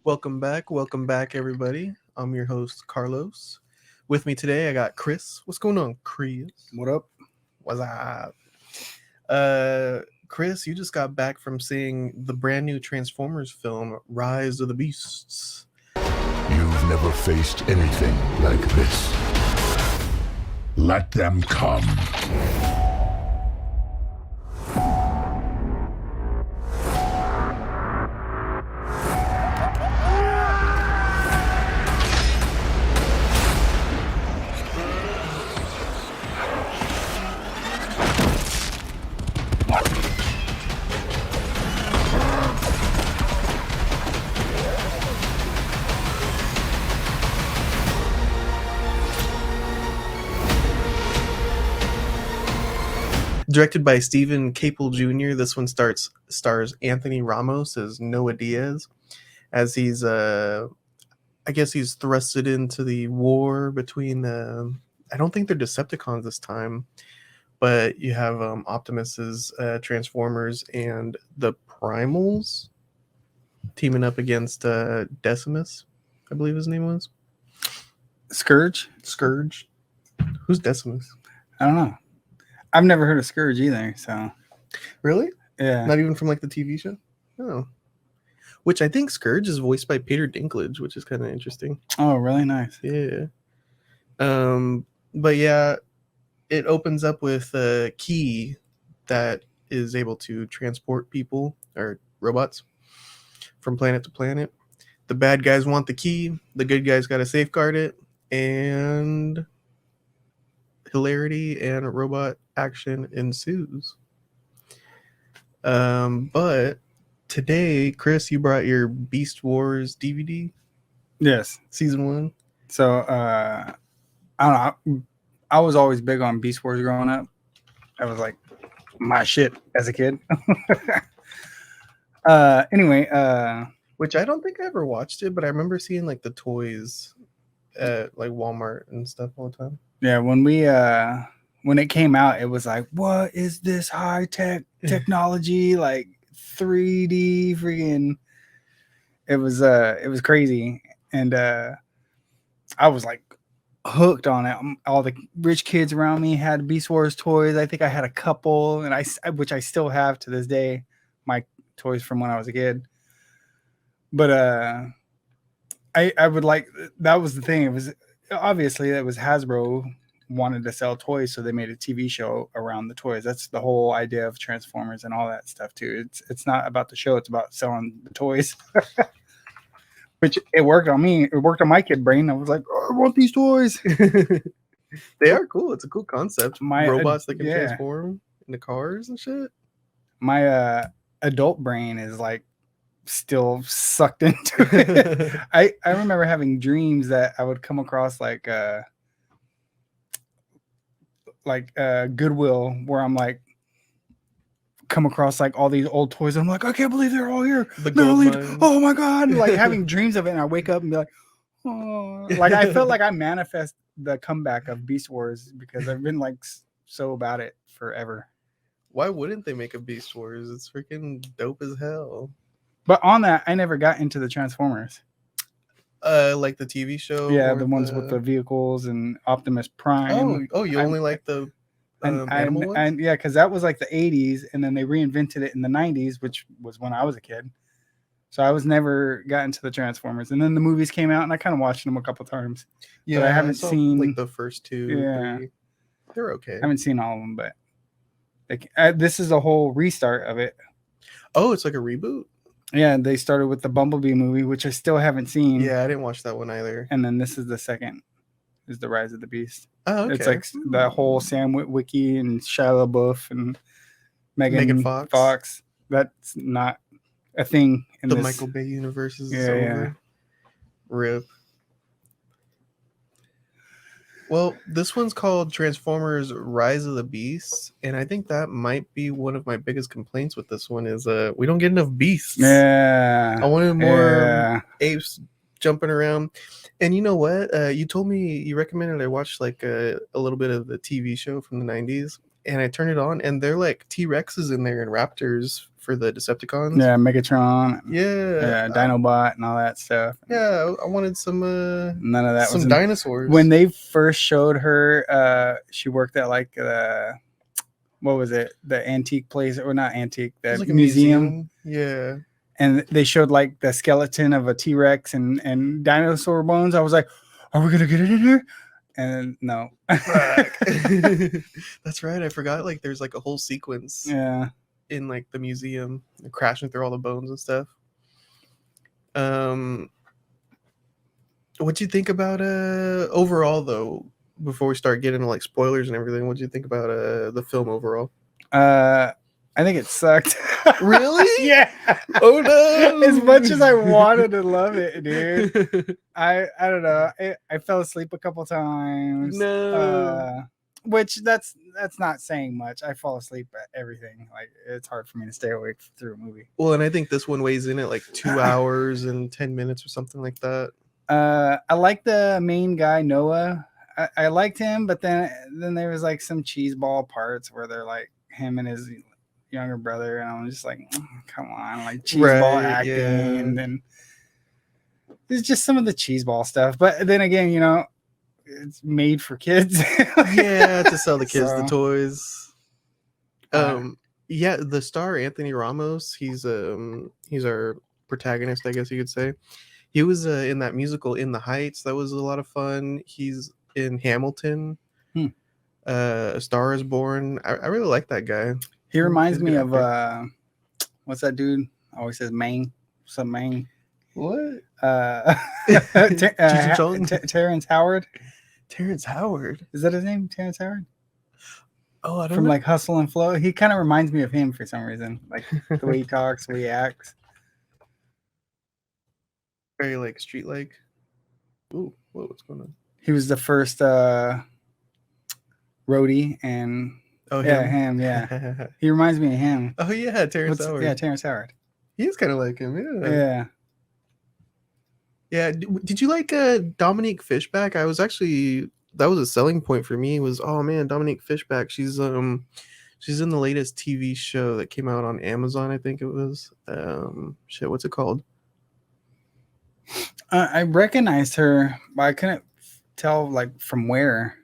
Welcome back, everybody. I'm your host, Carlos. With me today, I got Chris. What's going on, Chris? What up? What's up? Chris, you just got back from seeing the brand new Transformers film, Rise of the Beasts. You've never faced anything like this. Let them come. Directed by Stephen Capel Jr., this one stars Anthony Ramos as Noah Diaz, as he's I guess he's thrusted into the war between I don't think they're Decepticons this time, but you have Optimus's Transformers and the Primals teaming up against Decimus, I believe his name was. Scourge? Scourge. Who's Decimus? I don't know. I've never heard of Scourge either, so. Really? Yeah. Not even from like the TV show? Oh. Which I think Scourge is voiced by Peter Dinklage, which is kind of interesting. Oh, really? Nice. Yeah. But yeah, it opens up with a key that is able to transport people or robots from planet to planet. The bad guys want the key. The good guys got to safeguard it. And hilarity and robot action ensues. But today, Chris, you brought your Beast Wars DVD? Yes. Season 1? So, I don't know. I was always big on Beast Wars growing up. That was like my shit as a kid. Anyway, Which I don't think I ever watched it, but I remember seeing like the toys at like Walmart and stuff all the time. yeah, when it came out, it was like, what is this high tech technology? Like 3D freaking. It was crazy. And I was like hooked on it. All the rich kids around me had Beast Wars toys. I think I had a couple, and which I still have to this day, my toys from when I was a kid. But I would like, that was the thing. It was Hasbro wanted to sell toys, so they made a TV show around the toys. That's the whole idea of Transformers and all that stuff too. It's not about the show, it's about selling the toys. Which it worked on me. It worked on my kid brain. I was like, oh, I want these toys. They are cool. It's a cool concept. Robots that can yeah. transform into cars and shit. My adult brain is like still sucked into it. I remember having dreams that I would come across like Goodwill, where I'm like come across like all these old toys. And I'm like, I can't believe they're all here. Oh my god! Like having dreams of it, and I wake up and be like, oh, like I felt like I manifest the comeback of Beast Wars because I've been like so about it forever. Why wouldn't they make a Beast Wars? It's freaking dope as hell. But on that, I never got into the Transformers. Like the TV show. Yeah, the ones with the vehicles and Optimus Prime. Oh, you only like the animal ones? And yeah, because that was like the 80s, and then they reinvented it in the 90s, which was when I was a kid. So I was never got into the Transformers, and then the movies came out, and I kind of watched them a couple times. Yeah, but I haven't seen like the first two. Yeah, 3. They're okay. I haven't seen all of them, but this is a whole restart of it. Oh, it's like a reboot. Yeah, they started with the Bumblebee movie, which I still haven't seen. Yeah, I didn't watch that one either. And then this is the second, is the Rise of the Beast. Oh, okay. It's like the whole Sam Witwicky and Shia LaBeouf and Megan Fox. That's not a thing in the this. Michael Bay universe is over. Yeah. RIP. Well, this one's called Transformers Rise of the Beasts, and I think that might be one of my biggest complaints with this one is we don't get enough beasts. Yeah. I wanted more apes jumping around. And you know what? You told me you recommended I watch like a little bit of the TV show from the 90s, and I turned it on, and they're like T-Rexes in there and Raptors for the Decepticons. Yeah, Megatron. Yeah, Dinobot and all that stuff. yeah. I wanted some None of that was some dinosaurs. When they first showed her, she worked at like what was it? The antique place, or not antique, It was the like a museum. Yeah. And they showed like the skeleton of a T-Rex and dinosaur bones. I was like, are we gonna get it in here? And no. That's right. I forgot. Like, there's like a whole sequence Yeah. in like the museum, crashing through all the bones and stuff. What'd you think about overall though? Before we start getting into like spoilers and everything, what'd you think about the film overall? I think it sucked. Really? Yeah. Oh no! As much as I wanted to love it, dude, I don't know. I fell asleep a couple times. No. Which that's not saying much. I fall asleep at everything. Like, it's hard for me to stay awake through a movie. Well, and I think this one weighs in at like 2 hours and 10 minutes or something like that. I like the main guy, Noah. I liked him, but then there was like some cheeseball parts where they're like him and his younger brother, and I'm just like, come on, like cheeseball acting. Yeah. And then there's just some of the cheeseball stuff. But then again, it's made for kids. Yeah, to sell the kids the So, toys. Yeah, the star Anthony Ramos, he's our protagonist, I guess you could say. He was in that musical In the Heights. That was a lot of fun. He's in Hamilton. A Star is Born. I really like that guy. he reminds He's a me good of what's that dude? Always says Mang. Some Mang. What? Terrence Howard. Terrence Howard. Is that his name? Terrence Howard? Oh, I don't From know. like Hustle and Flow. He kind of reminds me of him for some reason. Like the way he talks, the way he acts. Very like street like. Ooh, what's going on? He was the first roadie, and Oh, him. Yeah, he reminds me of him. Oh yeah, Terrence Howard. Yeah, Terrence Howard. He is kind of like him. Yeah. Yeah. Yeah. Did you like Dominique Fishback? I was actually, that was a selling point for me. Was, oh man, Dominique Fishback. She's in the latest TV show that came out on Amazon. I think it was. Shit, what's it called? I recognized her, but I couldn't tell like from where.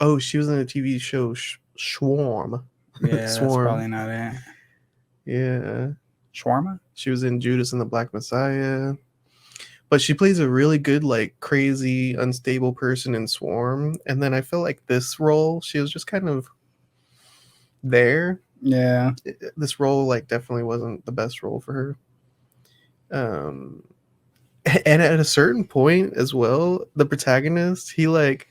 Oh, she was in a TV show, Swarm. Yeah, that's probably not it. Yeah. Shawarma? She was in Judas and the Black Messiah. But she plays a really good, like, crazy, unstable person in Swarm. And then I feel like this role, she was just kind of there. Yeah. This role, like, definitely wasn't the best role for her. And at a certain point as well, the protagonist, he, like,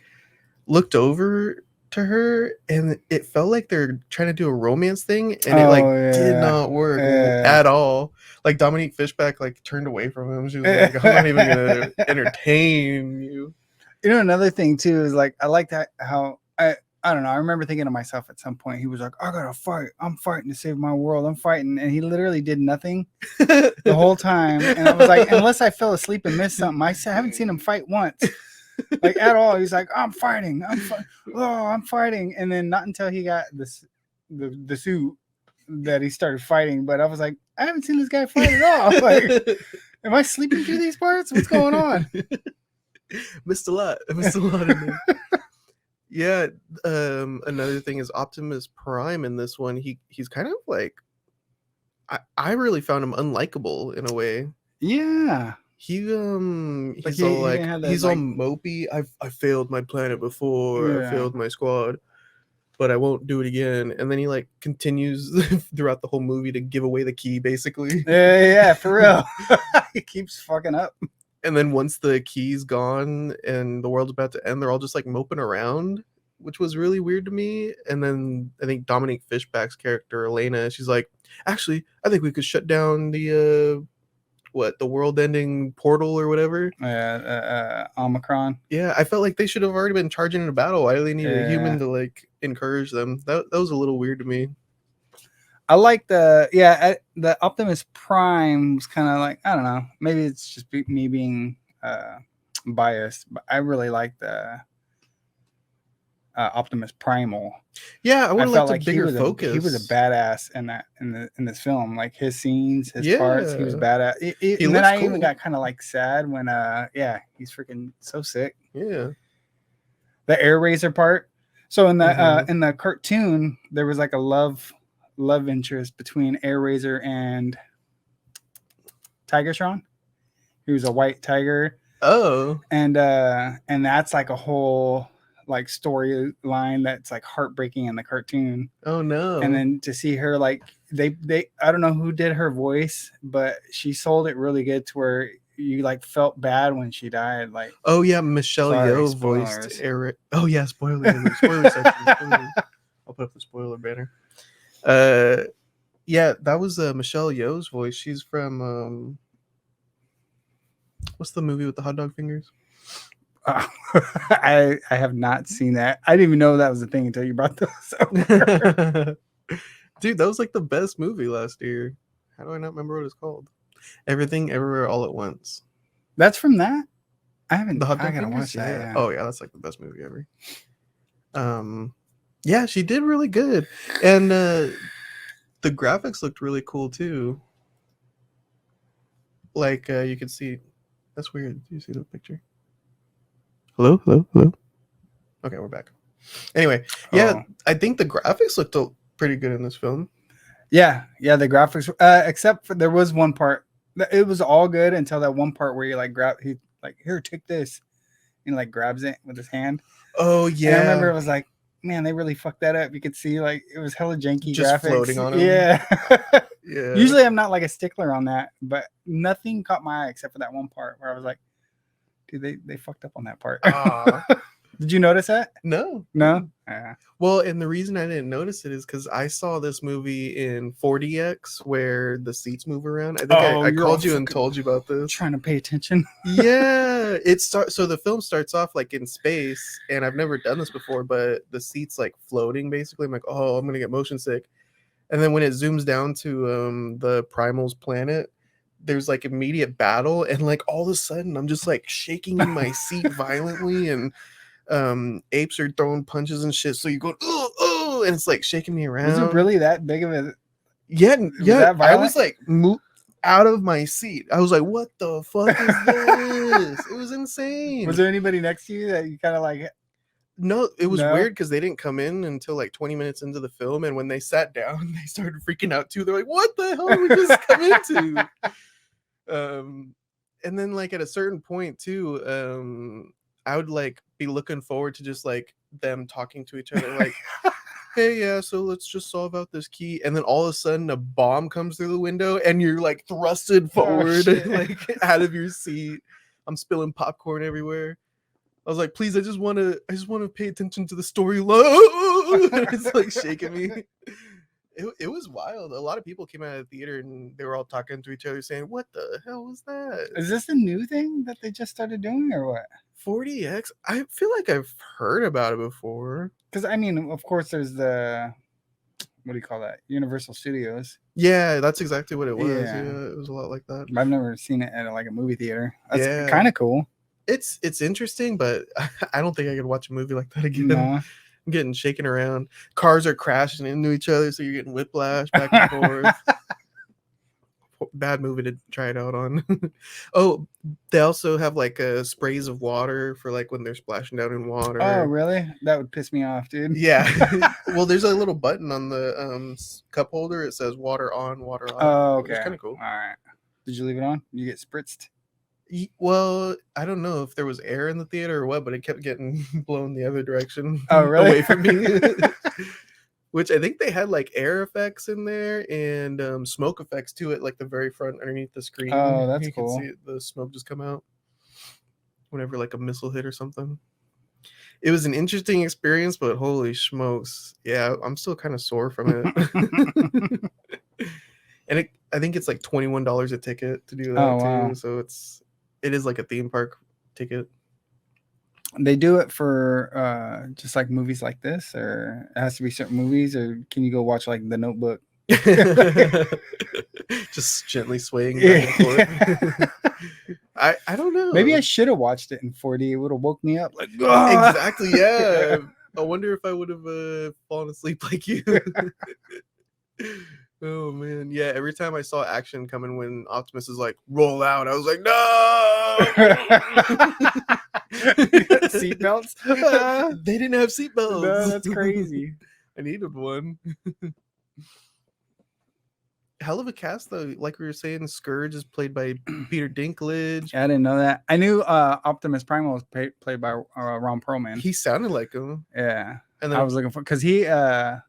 looked over to her, and it felt like they're trying to do a romance thing, and it did not work at all. Like, Dominique Fishback like turned away from him. She was like, I'm not even gonna entertain you. Another thing too is like, I like that how I don't know, I remember thinking to myself at some point, he was like, I gotta fight, I'm fighting to save my world, I'm fighting, and he literally did nothing the whole time. And I was like, unless I fell asleep and missed something, I haven't seen him fight once. Like at all. He's like, I'm fighting. I'm fighting. And then not until he got the suit that he started fighting. But I was like, I haven't seen this guy fight at all. Like, am I sleeping through these parts? What's going on? Missed a lot in there. Yeah. Another thing is Optimus Prime in this one. He's kind of like, I really found him unlikable in a way. Yeah. He's all mopey. I failed my planet before. Yeah. I failed my squad, but I won't do it again. And then he like continues throughout the whole movie to give away the key, basically. Yeah, for real. He keeps fucking up. And then once the key's gone and the world's about to end, they're all just like moping around, which was really weird to me. And then I think Dominique Fishback's character Elena, she's like, actually, I think we could shut down the world-ending portal or whatever. Omicron. Yeah, I felt like they should have already been charging in a battle. Why do they need a human to like encourage them? That was a little weird to me. I like the Optimus Prime was kind of like, I don't know, maybe it's just me being biased, but I really liked the Optimus Primal. Yeah, I would have felt liked a bigger focus. He was a badass in that in this film. Like his scenes, his parts, he was Yeah. badass. He And then looks I even cool. got kind of like sad when he's freaking so sick. Yeah. The Air Razor part. So in the Mhm. in the cartoon, there was like a love interest between Air Razor and Tigertron. He was a white tiger, Oh. and that's like a whole like storyline that's like heartbreaking in the cartoon. Oh no. And then to see her like they I don't know who did her voice, but she sold it really good to where you like felt bad when she died. Like, oh yeah, Michelle Sorry, Yeoh spoilers. voiced Eric. Oh yeah, spoiler section. Spoiler. I'll put up the spoiler banner. Yeah, that was Michelle Yeoh's voice. She's from what's the movie with the hot dog fingers? I have not seen that. I didn't even know that was a thing until you brought those up. Dude, that was like the best movie last year. How do I not remember what it's called? Everything Everywhere All at Once. That's from that? I haven't. The hot dog I gotta fingers? watch that. Yeah. Oh yeah, that's like the best movie ever. Yeah, she did really good. And the graphics looked really cool too. Like you could see, that's weird. Do you see the picture? Hello? Okay, we're back. Anyway, yeah, Oh. I think the graphics looked pretty good in this film. Yeah, the graphics. Except for there was one part. It was all good until that one part where he like here, take this, and like grabs it with his hand. Oh And yeah, I remember it was like, man, they really fucked that up. You could see like it was hella janky Just graphics. floating on 'em. Yeah. yeah. Usually I'm not like a stickler on that, but nothing caught my eye except for that one part where I was like, dude, they fucked up on that part. Ah, Did you notice that? no. No. Yeah. Well, and the reason I didn't notice it is because I saw this movie in 4DX where the seats move around. I think Oh, I you're called all you and fucking- told you about this. Trying to pay attention. Yeah, so the film starts off like in space, and I've never done this before, but the seats like floating basically. I'm like, oh, I'm gonna get motion sick. And then when it zooms down to the Primal's planet, there's like immediate battle, and like all of a sudden I'm just like shaking in my seat violently, and apes are throwing punches and shit. So you go, oh, and it's like shaking me around. Was it really that big of a? Yeah. that I violent? was like out of my seat. I was like, what the fuck is this? It was insane. Was there anybody next to you that you kind of like? No, it was No? weird because they didn't come in until like 20 minutes into the film, and when they sat down, they started freaking out too. They're like, "What the hell did we just come into?" And then like at a certain point too, I would like be looking forward to just like them talking to each other, like, "Hey, yeah, so let's just solve out this key," and then all of a sudden a bomb comes through the window, and you're like thrusted forward, shit. like out of your seat. I'm spilling popcorn everywhere. I was like, please, I just want to pay attention to the story. It's like shaking me. It was wild. A lot of people came out of the theater and they were all talking to each other saying, what the hell was that? Is this a new thing that they just started doing or what? 40X? I feel like I've heard about it before. Because I mean, of course, there's the what do you call that? Universal Studios. Yeah, that's exactly what it was. Yeah. Yeah, it was a lot like that. I've never seen it at like a movie theater. That's Yeah. kind of cool. It's interesting, but I don't think I could watch a movie like that again. No. I'm getting shaken around. Cars are crashing into each other, so you're getting whiplash back and forth. Bad movie to try it out on. Oh, they also have like sprays of water for like when they're splashing down in water. Oh, really? That would piss me off, dude. Yeah. Well, there's a little button on the cup holder. It says water on, water off. Oh, okay. It's kind of cool. All right. Did you leave it on? You get spritzed? Well, I don't know if there was air in the theater or what, but it kept getting blown the other direction. Oh, really? Away from me. Which I think they had like air effects in there and smoke effects to it, like the very front underneath the screen. Oh, that's you cool. can see the smoke just come out whenever like a missile hit or something. It was an interesting experience, but holy smokes. Yeah, I'm still kind of sore from it. And I think it's like $21 a ticket to do that Oh, wow. too. So it is like a theme park ticket. They do it for just like movies like this, or it has to be certain movies, or can you go watch like The Notebook? Just gently swaying back and forth. I don't know. Maybe I should have watched it in 4D. It would have woke me up. Like, "Ah!" Exactly. Yeah. I wonder if I would have fallen asleep like you. Oh man, yeah. Every time I saw action coming when Optimus is like roll out, I was like, no. Seatbelts. They didn't have seatbelts. No, that's crazy. I needed one. Hell of a cast though. Like we were saying, Scourge is played by Peter Dinklage. I didn't know that. I knew Optimus Primal was played by Ron Perlman. He sounded like him. Yeah, And then I was looking for because he. I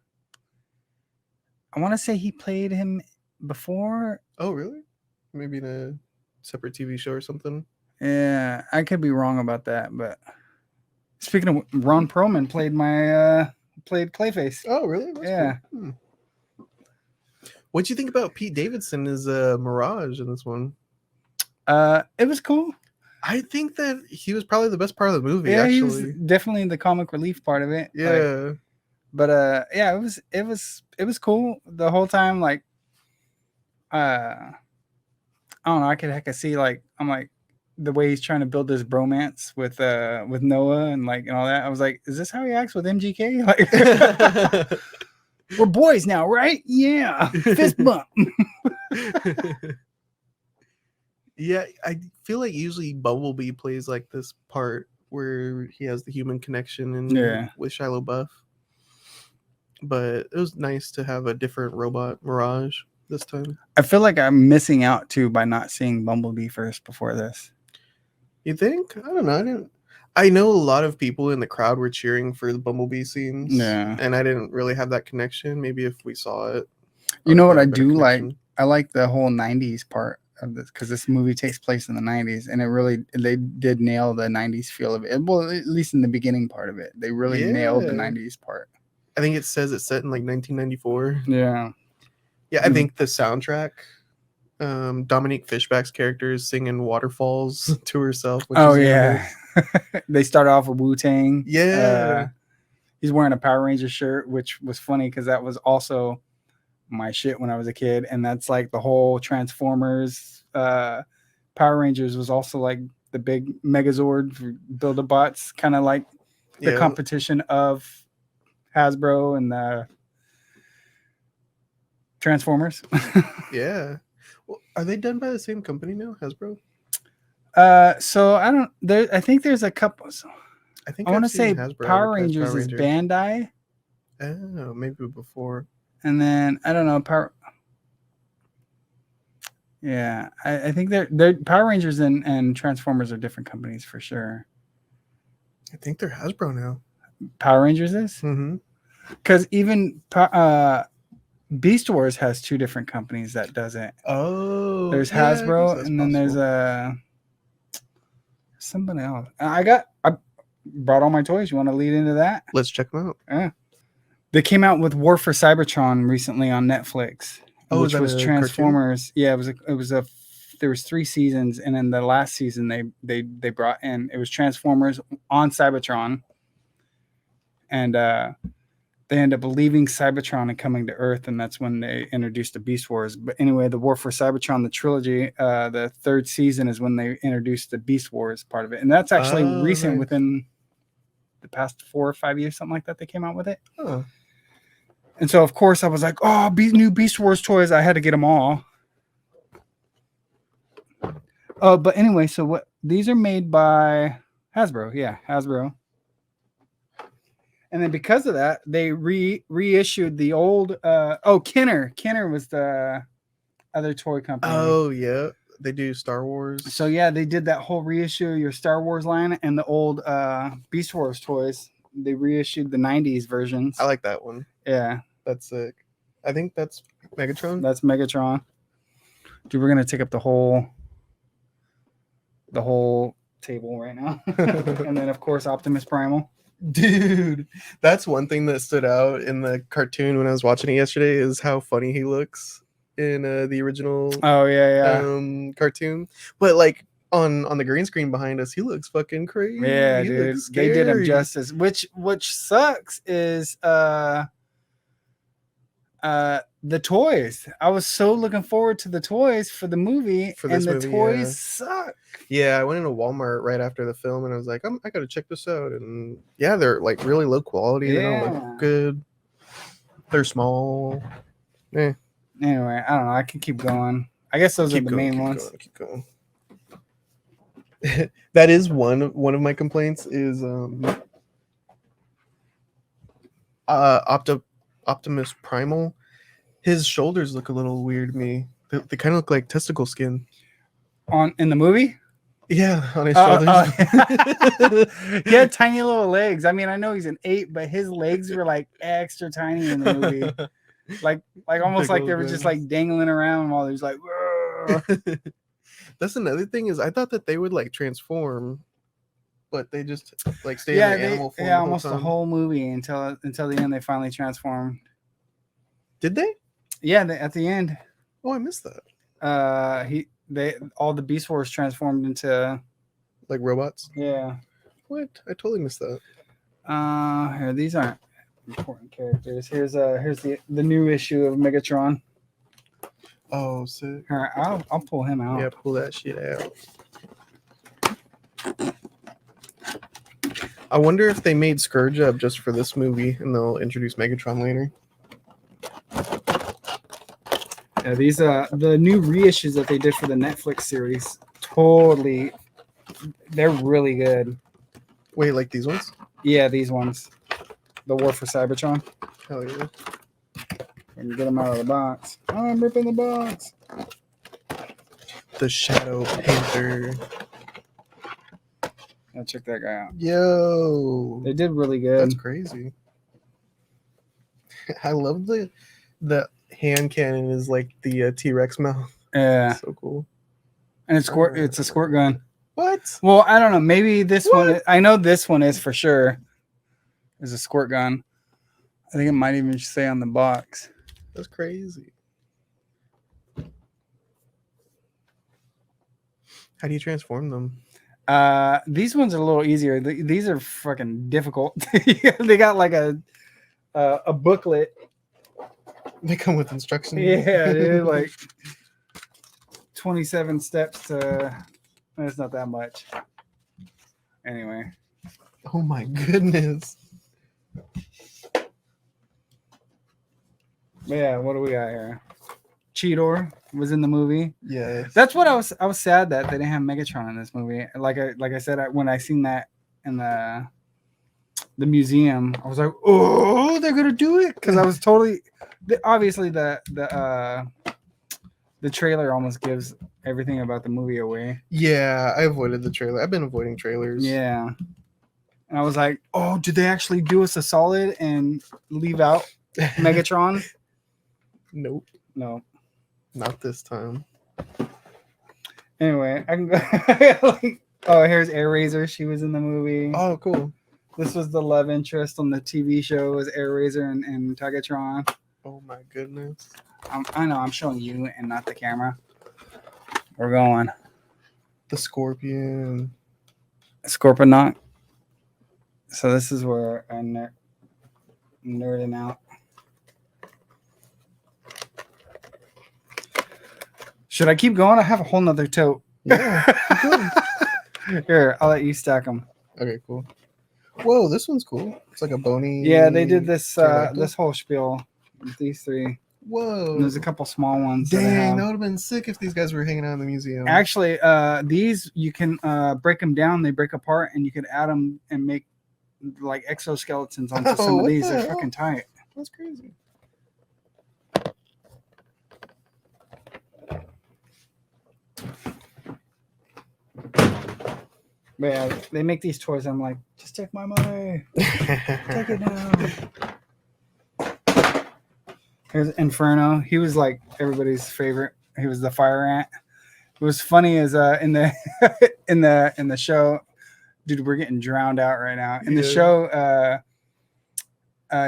want to say he played him before. oh really? Maybe in a separate TV show or something. Yeah, I could be wrong about that. But speaking of Ron Perlman, played Clayface. Oh really? That's Yeah. cool. What'd you think about Pete Davidson as Mirage in this one? It was cool. I think that he was probably the best part of the movie. Yeah, actually, he was definitely the comic relief part of it. yeah. Like, but yeah, it was cool the whole time. Like, I don't know. I could see like I'm like the way he's trying to build this bromance with Noah and like and all that. I was like, is this how he acts with MGK? Like, we're boys now, right? Yeah, fist bump. Yeah, I feel like usually Bumblebee plays like this part where he has the human connection and with Shia LaBeouf. But it was nice to have a different robot Mirage this time. I feel like I'm missing out too by not seeing Bumblebee first before this. You think? I don't know. I know a lot of people in the crowd were cheering for the Bumblebee scenes. Yeah. And I didn't really have that connection. Maybe if we saw it. You know what I have a better do like? connection. I like the whole 90s part of this because this movie takes place in the 90s and they did nail the 90s feel of it. Well, at least in the beginning part of it. They really nailed the 90s part. I think it says it's set in like 1994. Yeah. Yeah, I think the soundtrack, Dominique Fishback's character is singing Waterfalls to herself. Oh, yeah. They start off with Wu-Tang. Yeah. He's wearing a Power Ranger shirt, which was funny because that was also my shit when I was a kid. And that's like the whole Transformers. Power Rangers was also like the big Megazord Build-A-Bots, kind of like the competition of Hasbro and the Transformers. Yeah. Well, are they done by the same company now, Hasbro? So I think there's a couple. I think I want to I've seen say Hasbro Power advertise Rangers is Bandai. Oh, maybe before. And then I don't know, yeah, I think they're Power Rangers and Transformers are different companies for sure. I think they're Hasbro now. Power Rangers is? Mm-hmm. Because even Beast Wars has two different companies that does it. Oh, there's yeah, Hasbro, and then there's somebody else. I brought all my toys. You want to lead into that? Let's check them out. Yeah. They came out with War for Cybertron recently on Netflix, which was Transformers. Cartoon? Yeah, there was 3 seasons, and then the last season they brought in it was Transformers on Cybertron, and they end up leaving Cybertron and coming to Earth, and that's when they introduced the Beast Wars. But anyway, the War for Cybertron, the trilogy, the 3rd season is when they introduced the Beast Wars part of it, and that's actually recent, within the past 4 or 5 years, something like that. They came out with it. Oh. And so, of course, I was like, oh, new Beast Wars toys. I had to get them all. But anyway, so these are made by Hasbro. Yeah, Hasbro. And then because of that, they reissued the old... Kenner. Kenner was the other toy company. Oh, yeah. They do Star Wars. So, yeah, they did that whole reissue, your Star Wars line, and the old Beast Wars toys. They reissued the 90s versions. I like that one. Yeah. That's sick. I think that's Megatron. That's Megatron. Dude, we're gonna take up the whole table right now. And then of course Optimus Primal. Dude, that's one thing that stood out in the cartoon when I was watching it yesterday is how funny he looks in the original cartoon. But like on the green screen behind us, he looks fucking crazy. Yeah, dude. They did him justice. Which sucks is The toys. I was so looking forward to the toys for the movie, For and this the movie, toys suck. Yeah, I went into Walmart right after the film, and I was like, I gotta check this out. And yeah, they're like really low quality. They don't Yeah. look good. They're small. Eh, Anyway, I don't know. I can keep going. I guess those are the main ones. Keep going. That is one of my complaints is Optimus Primal. His shoulders look a little weird to me. They kind of look like testicle skin. In the movie? Yeah, on his shoulders. He had tiny little legs. I mean, I know he's an ape, but his legs were like extra tiny in the movie. Like almost Big like old they were just legs. like dangling around while he was like, "Whoa." That's another thing is I thought that they would like transform, but they just like stay in the animal form. Almost the whole movie until the end they finally transformed. Did they? Yeah, at the end. Oh, I missed that. All the Beast Wars transformed into Like robots? Yeah. What? I totally missed that. Here, these aren't important characters. Here's the new issue of Megatron. Oh, sick. Here, I'll pull him out. Yeah, pull that shit out. I wonder if they made Scourge up just for this movie and they'll introduce Megatron later. Yeah, these the new reissues that they did for the Netflix series. Totally, they're really good. Wait, like these ones? Yeah, these ones. The War for Cybertron. Hell yeah. I can get them out of the box. Oh, I'm ripping the box. The Shadow Panther. Yeah, check that guy out. Yo. They did really good. That's crazy. I love the hand cannon is like the T-Rex mouth. Yeah. So cool. And it's a squirt gun. What? Well, I don't know. Maybe this What? one. I know this one is for sure. Is a squirt gun. I think it might even say on the box. That's crazy. How do you transform them? These ones are a little easier. These are fucking difficult. They got like a booklet. They come with instructions. Yeah, dude, like 27 steps to. It's not that much. Anyway. Oh my goodness. Yeah, what do we got here? Cheetor was in the movie. Yeah. That's what I was sad that they didn't have Megatron in this movie. Like I said, when I seen that in the museum, I was like, oh, they're gonna do it, because I was totally obviously the trailer almost gives everything about the movie away. Yeah, I avoided the trailer. I've been avoiding trailers. Yeah, and I was like, oh, did they actually do us a solid and leave out Megatron? Nope. No. Not this time. Anyway, I can go. Oh, here's Air Razor. She was in the movie. Oh, cool. This was the love interest on the TV show, was Air Razor and Tigatron. Oh my goodness. I know I'm showing you and not the camera. We're going. The Scorpion. Scorponok. So this is where I'm nerding out. Should I keep going? I have a whole nother tote. Yeah. Here, I'll let you stack them. Okay, cool. Whoa, this one's cool. It's like a bony. Yeah, they did this pterodactyl. this whole spiel with these three. Whoa. And there's a couple small ones. Dang, that would have been sick if these guys were hanging out in the museum. Actually, these you can break them down. They break apart, and you can add them and make like exoskeletons onto some of what these. the They're hell? fucking tight. That's crazy. But yeah, they make these toys. I'm like, just take my money. Take it now. Here's Inferno. He was like everybody's favorite. He was the fire ant. It was funny as in the in the show, dude, we're getting drowned out right now. In the show,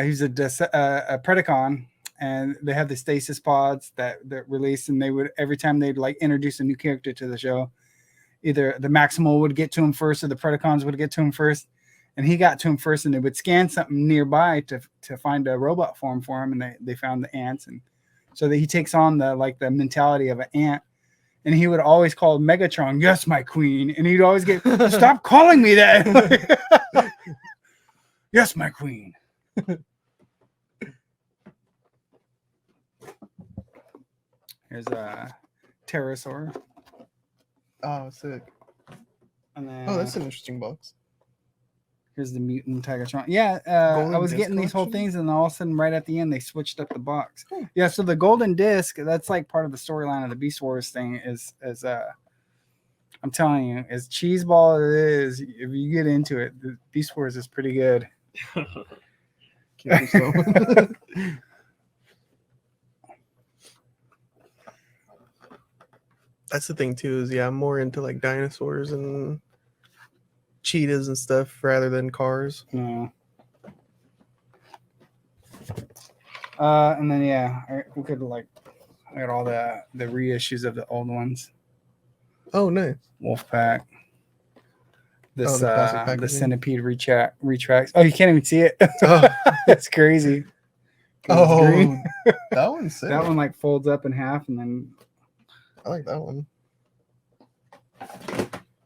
he's a Predacon, and they have the stasis pods that release, and they would every time they'd like introduce a new character to the show, either the Maximal would get to him first or the Predacons would get to him first. And he got to him first, and they would scan something nearby to find a robot form for him. And they found the ants, and so that he takes on the mentality of an ant. And he would always call Megatron, "Yes, my queen," and he'd always get, "Stop calling me that." "Yes, my queen." Here's a pterosaur. Oh, sick. And then, Oh, that's an interesting box. here's the mutant Tigatron. Yeah, Golden I was disc getting these whole collection? things, and all of a sudden, right at the end, they switched up the box. Hmm. Yeah, so the golden disc, that's like part of the storyline of the Beast Wars thing. Is I'm telling you, as cheeseball it is, if you get into it, the Beast Wars is pretty good. Keep this going. That's the thing too. Is yeah, I'm more into like dinosaurs and cheetahs and stuff rather than cars. Yeah. And then we could I got all the reissues of the old ones. Oh, nice. Wolfpack. This the plastic the packaging. centipede retracts. Oh, you can't even see it. Oh. It's crazy. 'Cause it's green. That one's sick. That one folds up in half, and then I like that one.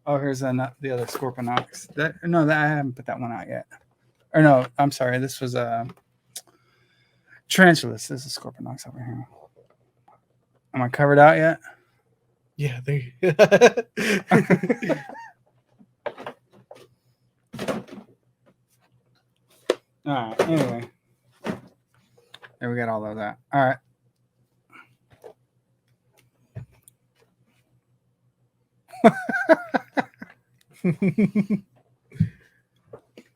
here's the other Scorponok. That I haven't put that one out yet. Or no, I'm sorry. This was Tarantulas. This is Scorponok over here. Am I covered out yet? Yeah, there. All right. Anyway, there we got all of that. All right.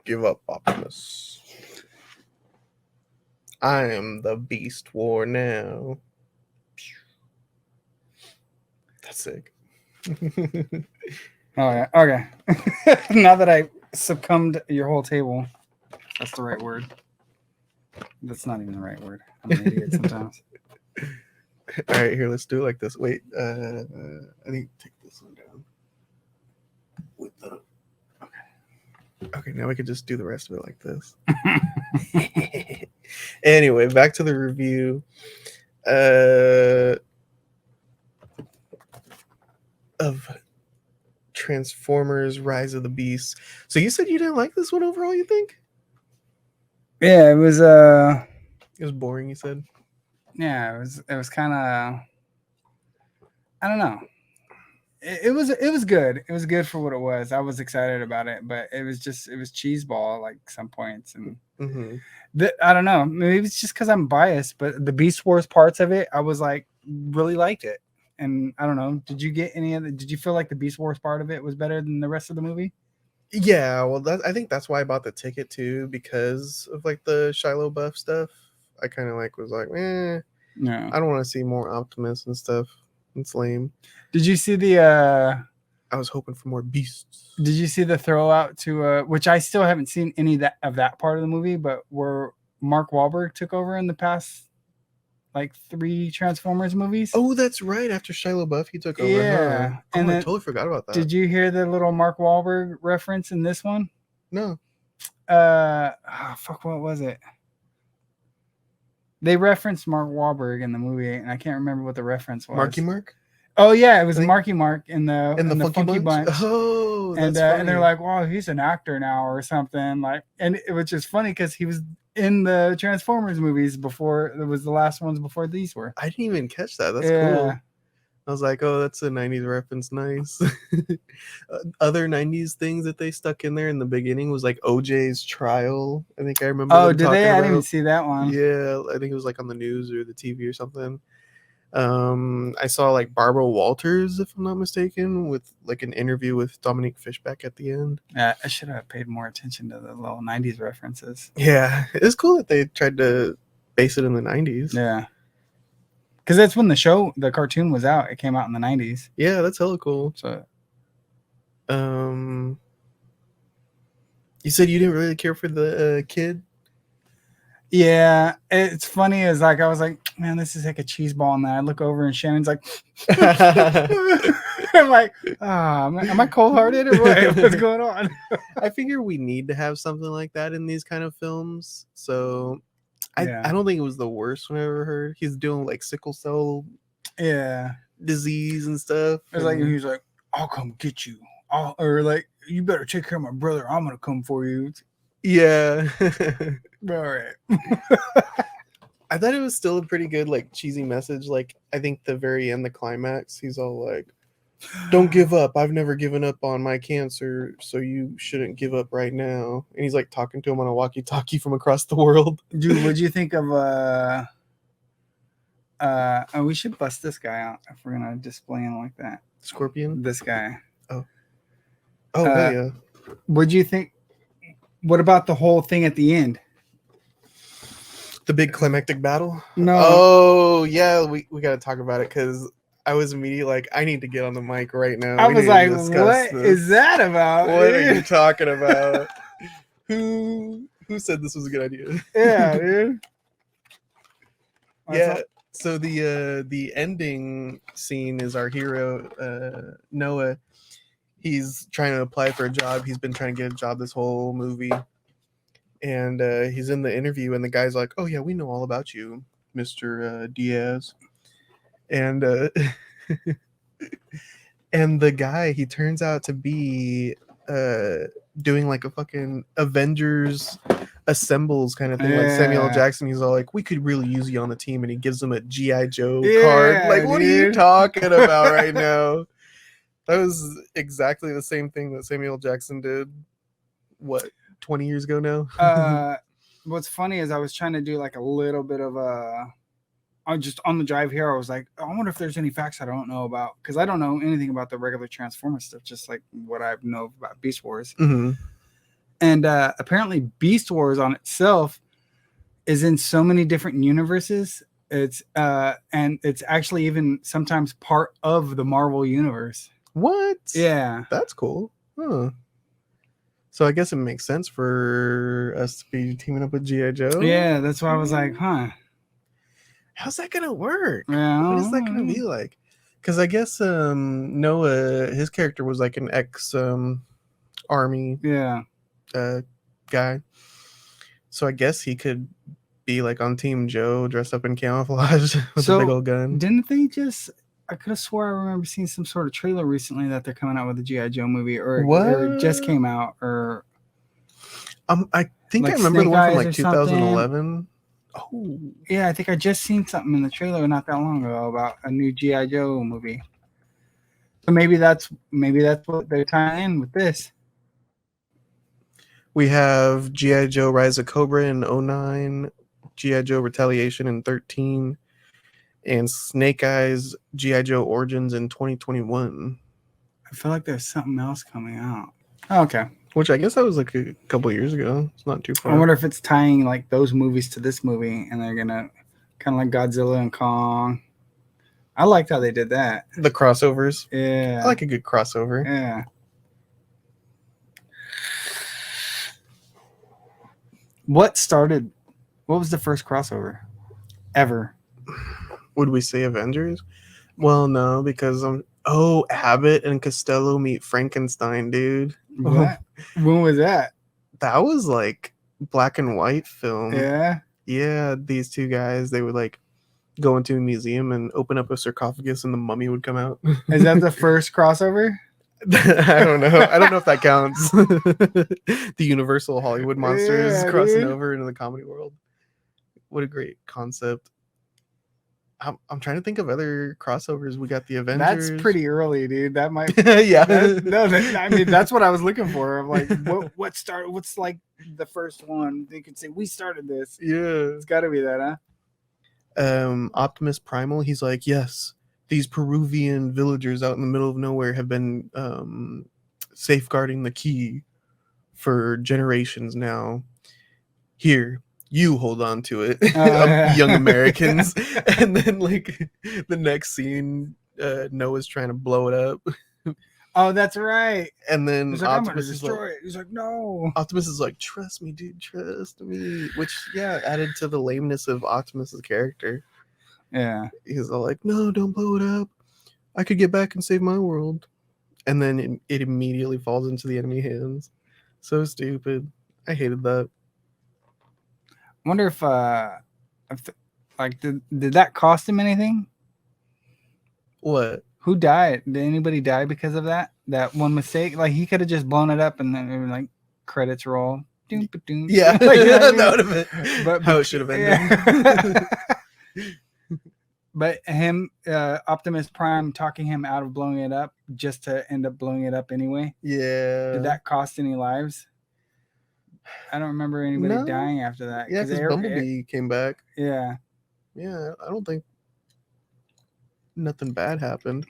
Give up, Optimus. I am the Beast War now. That's sick. Oh yeah. Okay. Now that I succumbed your whole table, that's the right word. That's not even the right word. I'm an idiot sometimes. All right, here, let's do it like this. Wait, I think take this one down. With the okay, now we can just do the rest of it like this. Anyway, back to the review. Of Transformers: Rise of the Beasts. So you said you didn't like this one overall, you think? Yeah, it was It was boring, you said. yeah, it was kind of, I don't know. It was good. It was good for what it was. I was excited about it, but it was cheeseball like some points, and I don't know. Maybe it's just because I'm biased, but the Beast Wars parts of it, I was like really liked it. And I don't know. Did you get any of the? Did you feel like the Beast Wars part of it was better than the rest of the movie? Yeah, well, I think that's why I bought the ticket too, because of like the Shiloh Buff stuff. I kind of was like, No. I don't want to see more Optimus and stuff. It's lame. Did you see the? I was hoping for more beasts. Did you see the throw out to which I still haven't seen any of that part of the movie, but where Mark Wahlberg took over in the past like 3 Transformers movies? Oh, that's right. After Shiloh Buff, he took over. Yeah, Huh? and I then, totally forgot about that. Did you hear the little Mark Wahlberg reference in this one? No. Fuck, what was it? They referenced Mark Wahlberg in the movie, and I can't remember what the reference was. Marky Mark? Oh yeah, it was Marky Mark in the Funky Bunch. Oh, and that's and they're like, "Wow, he's an actor now or something." Like, and it was just funny because he was in the Transformers movies before. It was the last ones before these were. I didn't even catch that. That's cool. I was like, oh, that's a 90s reference. Nice. Other 90s things that they stuck in there in the beginning was like OJ's trial. I think I remember. Oh, did they? I didn't even see that one. Yeah, I think it was like on the news or the TV or something. I saw like Barbara Walters, if I'm not mistaken, with like an interview with Dominique Fishback at the end. Yeah, I should have paid more attention to the little 90s references. Yeah, it's cool that they tried to base it in the 90s. Yeah. Because that's when the cartoon was out. It came out in the 90s. Yeah, that's hella cool. So, you said you didn't really care for the kid? yeah, it's funny as like I was like, man, this is like a cheese ball, and then I look over and Shannon's like, I'm like, am I cold-hearted or what? What's going on? I figure we need to have something like that in these kind of films. So I don't think it was the worst one I ever heard. He's doing like sickle cell disease and stuff. It's like he's like, I'll come get you. Or like, you better take care of my brother. I'm gonna come for you. Yeah. All right. I thought it was still a pretty good, like, cheesy message. Like, I think the very end, the climax, he's all like, don't give up. I've never given up on my cancer, so you shouldn't give up right now. And he's like talking to him on a walkie-talkie from across the world. Dude, what'd you think of we should bust this guy out if we're gonna display him like that. Scorpion? This guy. Oh, hell yeah. What'd you think? What about the whole thing at the end? The big climactic battle? No. Oh, yeah, we got to talk about it because I was immediately like, I need to get on the mic right now. I was like, what is that about? What are you talking about? Who said this was a good idea? Yeah, dude. Yeah. So the ending scene is our hero, Noah. He's trying to apply for a job. He's been trying to get a job this whole movie. And he's in the interview, and the guy's like, "Oh yeah, we know all about you, Mr. Diaz." And and the guy, he turns out to be doing like a fucking Avengers Assembles kind of thing, like Samuel L. Jackson. He's all like, "We could really use you on the team," and he gives him a GI Joe card. Like, what are you talking about right now? That was exactly the same thing that Samuel L. Jackson did. What? 20 years ago now. What's funny is I was trying to do like a little bit of I just on the drive here, I was like, I wonder if there's any facts I don't know about, because I don't know anything about the regular Transformers stuff, just like what I know about Beast Wars. Mm-hmm. And apparently Beast Wars on itself is in so many different universes. It's and it's actually even sometimes part of the Marvel universe. What? Yeah, that's cool. Huh. So I guess it makes sense for us to be teaming up with G.I. Joe. Yeah, that's why I was like, huh. How's that going to work? Yeah, what is that going to be like? Because I guess Noah, his character was like an ex-army guy. So I guess he could be like on Team Joe, dressed up in camouflage with a big old gun. Didn't they just... I could have swore I remember seeing some sort of trailer recently that they're coming out with a G.I. Joe movie, or it just came out, or I think like I remember the one from like 2011. Oh, yeah, I think I just seen something in the trailer not that long ago about a new G.I. Joe movie. So maybe that's what they're tying in with this. We have G.I. Joe Rise of Cobra in 2009, G.I. Joe Retaliation in 2013. And Snake Eyes G.I. Joe Origins in 2021. I feel like there's something else coming out. Oh, okay. Which I guess that was like a couple years ago. It's not too far. I wonder if it's tying like those movies to this movie, and they're gonna kind of like Godzilla and Kong. I liked how they did that. The crossovers. Yeah. I like a good crossover. Yeah. What was the first crossover ever? Would we say Avengers? Well, no, because Abbott and Costello meet Frankenstein, dude. What? When was that? That was like black and white film. Yeah. Yeah, these two guys, they would like go into a museum and open up a sarcophagus and the mummy would come out. Is that the first crossover? I don't know. I don't know if that counts. The Universal Hollywood monsters crossing over into the comedy world. What a great concept. I'm trying to think of other crossovers. We got the Avengers. That's pretty early, dude. That might yeah. I mean, that's what I was looking for. I'm like, what's like the first one? They could say we started this. Yeah. It's gotta be that, huh? Optimus Primal, he's like, yes, these Peruvian villagers out in the middle of nowhere have been safeguarding the key for generations now. Here, you hold on to it, young Americans. And then like the next scene, Noah's trying to blow it up. Oh, that's right. And then he's like, Optimus is destroy it. He's like, no. Optimus is like, trust me, dude, trust me. Which, added to the lameness of Optimus's character. Yeah. He's all like, no, don't blow it up. I could get back and save my world. And then it immediately falls into the enemy hands. So stupid. I hated that. wonder if like did that cost him anything? What? Who died? Did anybody die because of that? That one mistake? Like he could have just blown it up and then it was like credits roll. Doom, doom, Yeah, like, you know what I mean? that would have been But how it should have ended. Yeah. But him, Optimus Prime, talking him out of blowing it up just to end up blowing it up anyway. Yeah. Did that cost any lives? I don't remember anybody No. dying after that. Yeah, because Bumblebee came back. Yeah. Yeah, I don't think nothing bad happened.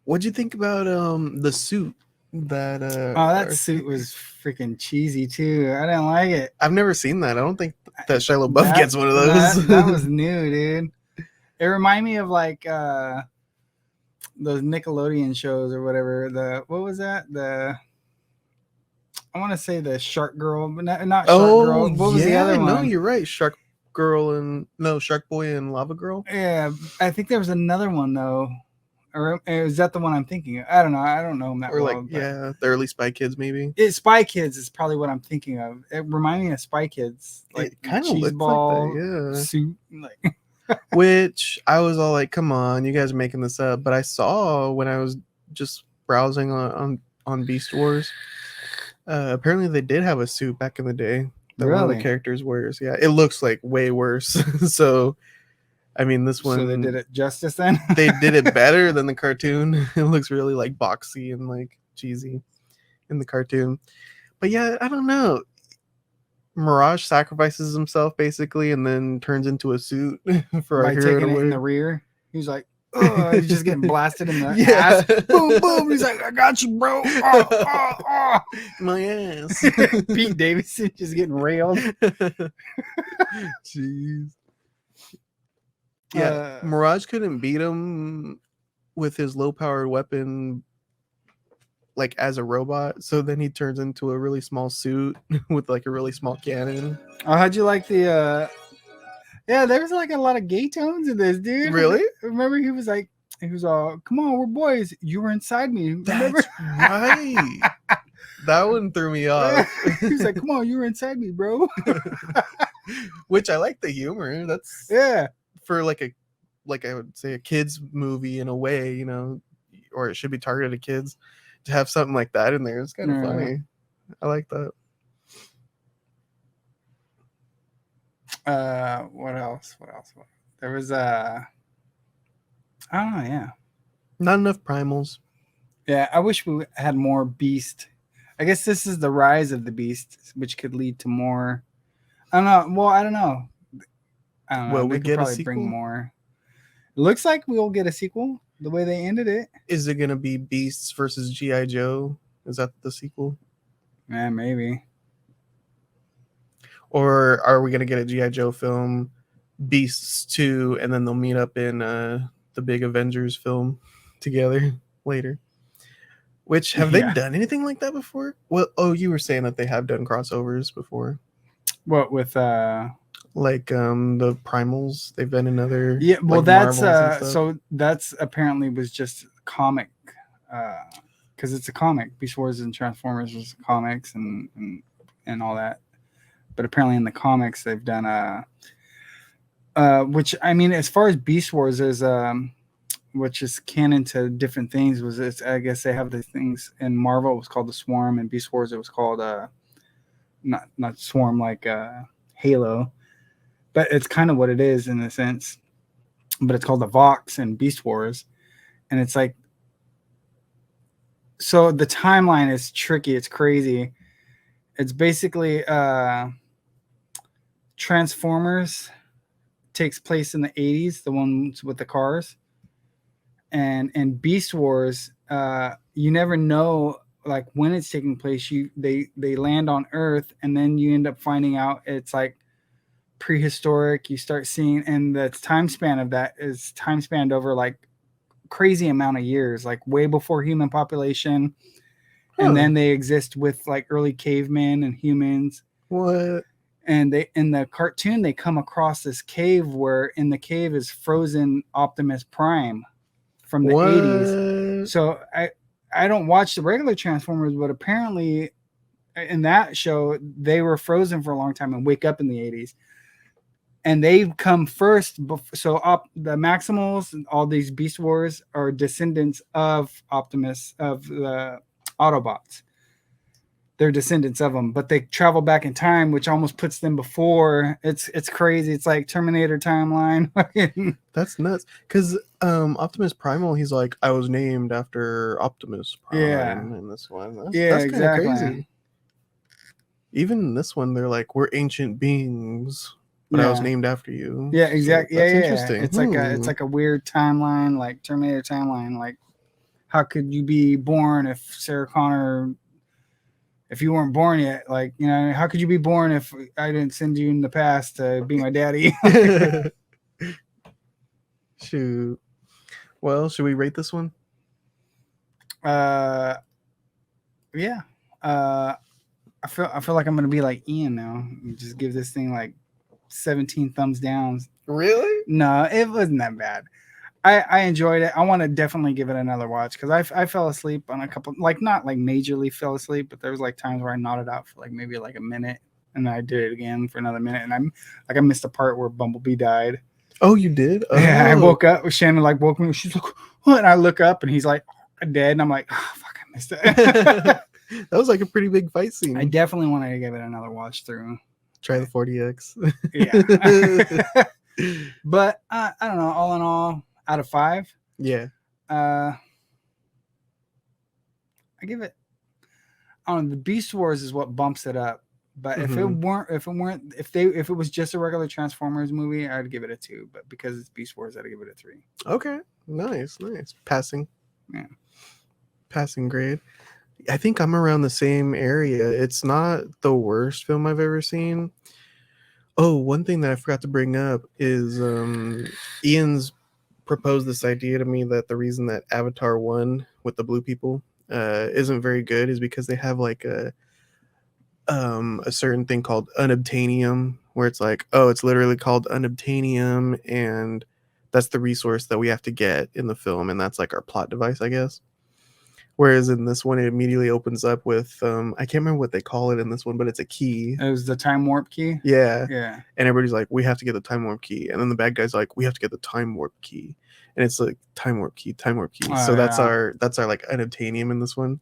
What'd you think about the suit that that suit was freaking cheesy too. I didn't like it. I've never seen that. I don't think that Shia LaBeouf gets one of those. That was new, dude. It reminded me of like those Nickelodeon shows or whatever. What was that? I want to say the Shark Girl, but not Shark Girl. What was the other one? No, you're right. Shark Boy and Lava Girl. Yeah, I think there was another one though. Or is that the one I'm thinking of? I don't know. I don't know them that or well. The early Spy Kids, maybe. Spy Kids is probably what I'm thinking of. It reminded me of Spy Kids, like it kind of cheese looks ball like that, yeah. suit, like. Which I was all like, "Come on, you guys are making this up." But I saw when I was just browsing on Beast Wars. Apparently, they did have a suit back in the day that one of the characters wears. Yeah, it looks like way worse. So. I mean, this one. So they did it justice then? They did it better than the cartoon. It looks really like boxy and like cheesy in the cartoon. But yeah, I don't know. Mirage sacrifices himself basically and then turns into a suit for our hero taking to it wear. In the rear. He's like, oh, he's just getting blasted in the ass. Boom, boom. He's like, I got you, bro. Oh. My ass. Pete Davidson just getting railed. Jeez. Yeah, Mirage couldn't beat him with his low-powered weapon, like as a robot. So then he turns into a really small suit with like a really small cannon. Oh, how'd you like the? Yeah, there was like a lot of gay tones in this, dude. Really? Remember, he was all, "Come on, we're boys. You were inside me." Remember? That's right. That one threw me off. He was like, "Come on, you were inside me, bro." Which I like the humor. That's for like I would say a kids movie in a way, you know, or it should be targeted at kids. To have something like that in there is kind of funny. I like that. What else? There was I don't know. Yeah, not enough primals. Yeah, I wish we had more Beast. I guess this is the rise of the Beast, which could lead to more. I don't know. Well, I don't know. Well, we get probably a sequel. Bring more. It looks like we will get a sequel. The way they ended it. Is it gonna be Beasts versus G.I. Joe? Is that the sequel? Yeah, maybe. Or are we gonna get a G.I. Joe film, Beasts 2, and then they'll meet up in the big Avengers film together later? Which have they done anything like that before? Well, you were saying that they have done crossovers before. What with like the Primals? They've been another. Yeah, well, like that's so that's apparently was just comic, because it's a comic. Beast Wars and Transformers was comics and all that. But apparently in the comics they've done which I mean, as far as Beast Wars is which is canon to different things, I guess they have the things in Marvel. It was called the Swarm, and Beast Wars it was called not Swarm like Halo, but it's kind of what it is in a sense. But it's called the Vox and Beast Wars, and it's like, so the timeline is tricky. It's crazy. It's basically Transformers takes place in the 80s, the ones with the cars, and Beast Wars, you never know like when it's taking place. They land on Earth, and then you end up finding out it's like prehistoric. You start seeing, and the time span of that is time spanned over like crazy amount of years, like way before human population. And then they exist with like early cavemen and humans. What? And they, in the cartoon, they come across this cave where in the cave is frozen Optimus Prime from the 80s. So I don't watch the regular Transformers, but apparently in that show, they were frozen for a long time and wake up in the 80s. And they come first. So the Maximals and all these Beast Wars are descendants of Optimus, of the Autobots. They're descendants of them, but they travel back in time, which almost puts them before. It's crazy. It's like Terminator timeline. That's nuts. Because Optimus Primal, he's like, I was named after Optimus Prime Yeah. in this one. That's kind exactly. of crazy. Even in this one, they're like, we're ancient beings, but I was named after you. Yeah, exactly. So that's yeah, interesting. It's like a weird timeline, like Terminator timeline. Like, how could you be born if Sarah Connor? If you weren't born yet, like, you know, how could you be born if I didn't send you in the past to be my daddy? Shoot. Well, should we rate this one? Yeah. I feel like I'm gonna be like Ian now. Just give this thing like 17 thumbs down. Really? No, it wasn't that bad. I enjoyed it. I want to definitely give it another watch because I fell asleep on a couple, like not like majorly fell asleep, but there was like times where I nodded out for like maybe like a minute, and then I did it again for another minute, and I'm like I missed a part where Bumblebee died. Oh, you did? Oh. Yeah, I woke up. Shannon like woke me. She's like, "What?" And I look up, and he's like dead, and I'm like, "Oh fuck, I missed it." That was like a pretty big fight scene. I definitely wanted to give it another watch through. Try the 40X. Yeah. But I don't know. All in all, out of 5, yeah, I give it. I don't know. The Beast Wars is what bumps it up. But if it was just a regular Transformers movie, I'd give it a 2. But because it's Beast Wars, I'd give it a 3. Okay, nice. Passing. Yeah. Passing grade. I think I'm around the same area. It's not the worst film I've ever seen. Oh, one thing that I forgot to bring up is Ian's proposed this idea to me that the reason that Avatar 1 with the blue people isn't very good is because they have like a certain thing called unobtainium, where it's like, oh, it's literally called unobtainium, and that's the resource that we have to get in the film, and that's like our plot device, I guess. Whereas in this one, it immediately opens up with I can't remember what they call it in this one, but it's a key. It was the time warp key. Yeah. Yeah. And everybody's like, we have to get the time warp key, and then the bad guy's like, we have to get the time warp key, and it's like time warp key. Oh, So that's yeah. our like unobtainium in this one.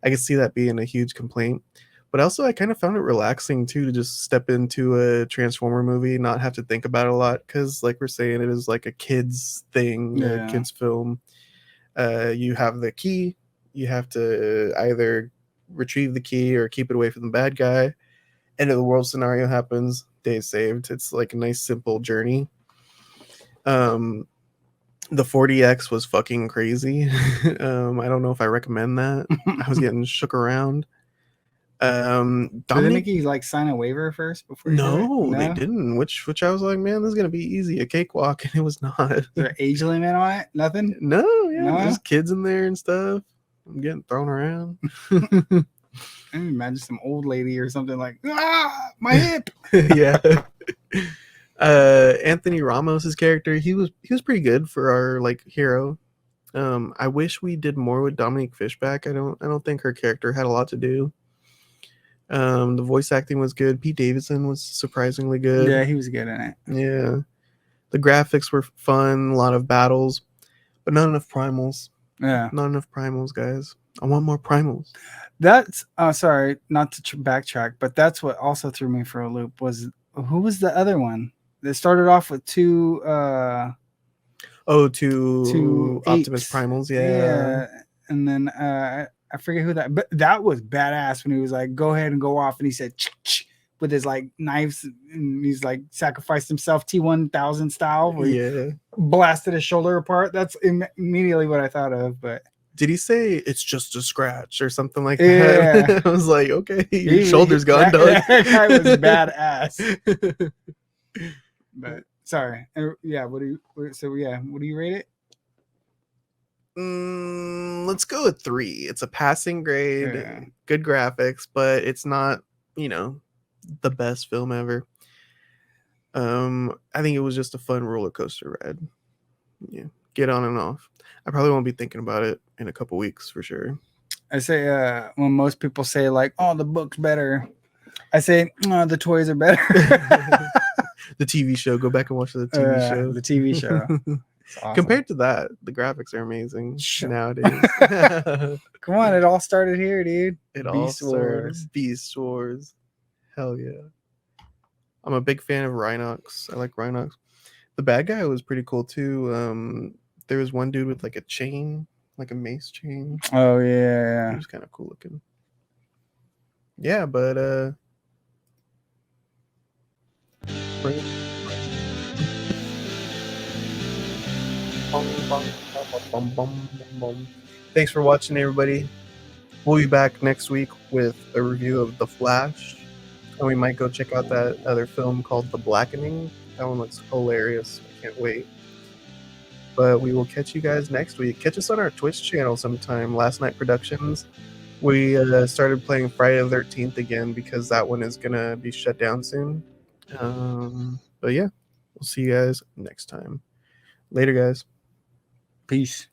I can see that being a huge complaint. But also, I kind of found it relaxing too to just step into a Transformer movie, not have to think about it a lot, because like we're saying, it is like a kids thing, a kids film. You have the key, you have to either retrieve the key or keep it away from the bad guy. End of the world scenario happens, day saved. It's like a nice simple journey. The 40X was fucking crazy. I don't know if I recommend that. I was getting shook around. Did they make you like sign a waiver first before? No, they didn't. Which I was like, man, this is gonna be easy, a cakewalk, and it was not. Is there an age limit on it? Nothing. No, there's kids in there and stuff. I'm getting thrown around. I imagine some old lady or something like, my hip. Yeah. Anthony Ramos's character, he was pretty good for our like hero. I wish we did more with Dominique Fishback. I don't think her character had a lot to do. The voice acting was good. Pete Davidson was surprisingly good. Yeah, he was good in it. Yeah. The graphics were fun, a lot of battles, but not enough primals. Yeah. Not enough primals, guys. I want more primals. That's sorry, not to backtrack, but that's what also threw me for a loop was who was the other one? They started off with two Optimus apes. Primals, yeah. And then I forget who that, but that was badass when he was like, go ahead and go off, and he said with his like knives, and he's like sacrificed himself T-1000 style, where he blasted his shoulder apart. That's immediately what I thought of. But did he say it's just a scratch or something like that? Yeah. I was like, okay, your shoulder's gone, dog. That guy was badass. But sorry, yeah. What do you rate it? Let's go with 3. It's a passing grade. Yeah. Good graphics, but it's not, the best film ever. I think it was just a fun roller coaster ride. Yeah, get on and off. I probably won't be thinking about it in a couple weeks for sure. I say when most people say like, "Oh, the book's better," I say, "Oh, the toys are better." The TV show. Go back and watch the TV show. The TV show. It's awesome. Compared to that, the graphics are amazing Sure. nowadays. Come on, it all started here, dude. It all started. Beast Wars. Hell yeah. I'm a big fan of Rhinox. I like Rhinox. The bad guy was pretty cool too. There was one dude with like a chain, like a mace chain. Oh yeah. He was kind of cool looking. Yeah, but thanks for watching, everybody. We'll be back next week with a review of The Flash, and we might go check out that other film called The Blackening. That one looks hilarious. I can't wait. But we will catch you guys next week. Catch us on our Twitch channel sometime. Last Night Productions. We started playing Friday the 13th again because that one is going to be shut down soon. But yeah, we'll see you guys next time. Later, guys. Peace.